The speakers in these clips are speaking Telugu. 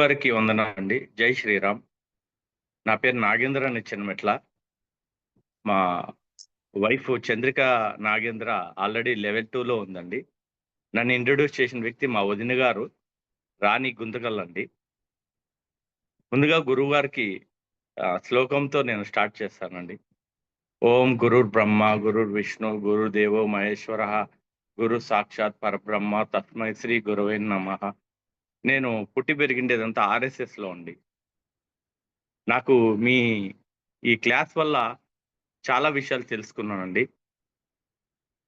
గురువుగారికి వందనాలండి. జై శ్రీరామ్. నా పేరు నాగేంద్ర నిచ్చెనమెట్ల. మా wife Chandrika Nagendra already level 2లో ఉందండి. నన్ను ఇంట్రొడ్యూస్ చేసిన వ్యక్తి మా వదిన గారు రాణి గుంతకల్లండి. ముందుగా గురువుగారికి శ్లోకంతో నేను స్టార్ట్ చేస్తానండి. ఓం గురుర్ బ్రహ్మ గురుర్ విష్ణు గురుదేవో మహేశ్వర గురు సాక్షాత్ పరబ్రహ్మ తస్మై శ్రీ గురువే నమః. నేను పుట్టి పెరిగిండేదంతా ఆర్ఎస్ఎస్లో అండి. నాకు మీ ఈ క్లాస్ వల్ల చాలా విషయాలు తెలుసుకున్నానండి.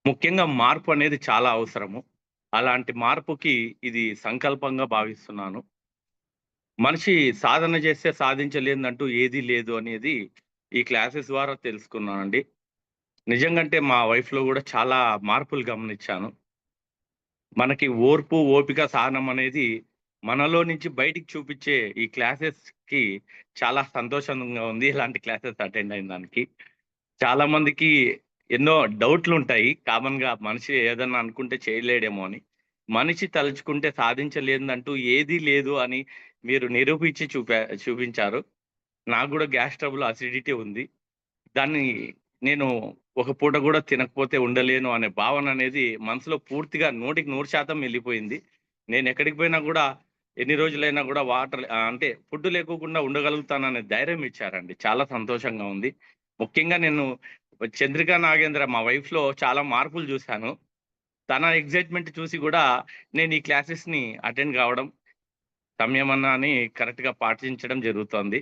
ముఖ్యంగా మార్పు అనేది చాలా అవసరము. అలాంటి మార్పుకి ఇది సంకల్పంగా భావిస్తున్నాను. మనిషి సాధన చేస్తే సాధించలేనిదంటూ ఏదీ లేదు అనేది ఈ క్లాసెస్ ద్వారా తెలుసుకున్నానండి. నిజంగంటే మా వైఫ్‌లో గూడా చాలా మార్పులు గమనిచ్చాను. మనకి ఓర్పు, ఓపిక, సహనం అనేది మనలో నుంచి బయటికి చూపిచ్చే ఈ క్లాసెస్‌కి చాలా సంతోషంగా ఉంది. ఇలాంటి క్లాసెస్ అటెండ్ అయిన దానికి. చాలా మందికి ఎన్నో డౌట్‌లుంటాయి. కామన్‌గా మనిషి ఏదన్నా అనుకుంటే చేయలేడేమో అని. మనిషి తలుచుకుంటే సాధించలేనిదంటూ ఏదీ లేదు అని మీరు నిరూపించి చూపించారు. నాకు గూడా గ్యాస్ ట్రబుల్, అసిడిటీ ఉంది. దాన్ని నేను ఒక పూట గూడా తినకపోతే ఉండలేను అనే భావన అనేది మనసులో పూర్తిగా 100% వెళ్ళిపోయింది. నేనెక్కడికి పోయినా గూడా ఎన్ని రోజులైనా గూడా అంటే ఫుడ్ లేకోకుండా ఉండగలుగుతాననే ధైర్యం ఇచ్చారండి. చాలా సంతోషంగా ఉంది. ముఖ్యంగా నేను చంద్రిక నాగేంద్ర మా వైఫ్‌లో చాలా మార్పులు జూశాను. తన ఎక్సైట్‌మెంట్ చూసి గూడా నేను ఈ క్లాసెస్‌ని అటెండ్ గావడం, సంయమనాన్ని కరెక్ట్‌గా పాటించడం జరుగుతోంది.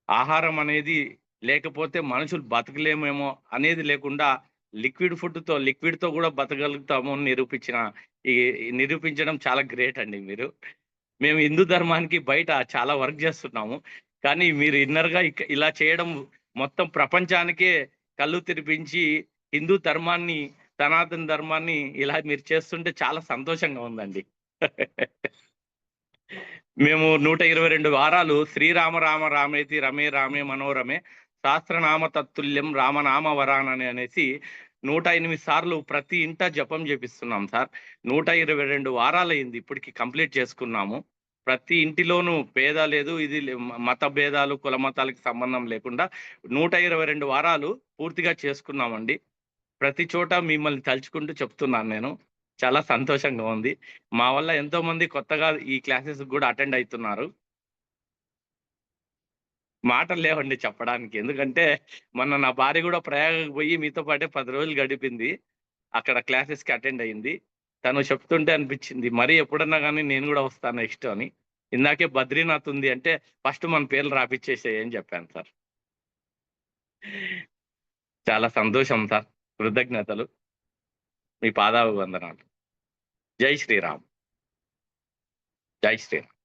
ఆహారం అనేది లేకపోతే మనుషులు బతకలేమేమో అనేది లేకుండా లిక్విడ్‌తో గూడా బతకగలుగుతాము అని ఈ నిరూపించడం చాలా గ్రేట్ అండి మీరు. మేము హిందూ ధర్మానికి బయట చాలా వర్క్ జేస్తున్నాము. కానీ మీరు ఇన్నర్‌గా ఇలా చేయడం మొత్తం ప్రపంచానికే కళ్ళు తెరిపించి హిందూ ధర్మాన్ని, సనాతన ధర్మాన్ని ఇలా మీరు చేస్తుంటే చాలా సంతోషంగా ఉందండి. మేము 122 వారాలు శ్రీరామ రామ రామేతి రమే రామే మనోరమే సహస్రనామ తత్తుల్యం రామనామ వరానని అనేసి 108 సార్లు ప్రతి ఇంట జపం చేపిస్తున్నాం సార్. 122 వారాలయింది ఇప్పటికి కంప్లీట్ చేసుకున్నాము. ప్రతి ఇంటిలోనూ పేద లేదు, ఇది మత భేదాలు, కుల మతాలకు సంబంధం లేకుండా 122 వారాలు పూర్తిగా చేసుకున్నామండి. ప్రతి చోట మిమ్మల్ని తలుచుకుంటూ చెప్తున్నాను నేను. చాలా సంతోషంగా ఉంది. మా వల్ల ఎంతోమంది కొత్తగా ఈ క్లాసెస్‌కి గూడా అటెండ్ అయితున్నారు. మాటలు లేవండి చెప్పడానికి. ఎందుకంటే మొన్న నా భార్య గూడా ప్రయాగకి పోయి మీతో పాటే 10 రోజులు గడిపింది. అక్కడ క్లాసెస్‌కి అటెండ్ అయింది. తను చెప్తుంటే అనిపిచ్చింది. మరి ఎప్పుడన్నా గాని నేను గూడా వస్తాను నెక్స్ట్ అని. ఇందాకే బద్రీనాథ్ ఉంది అంటే ఫస్ట్ మన పేర్లు రాపిచ్చేసేయి అని చెప్పాను సార్. చాలా సంతోషం సార్. కృతజ్ఞతలు. మీ పాదాభివందనాలు. జై శ్రీరామ్. జై శ్రీరామ్.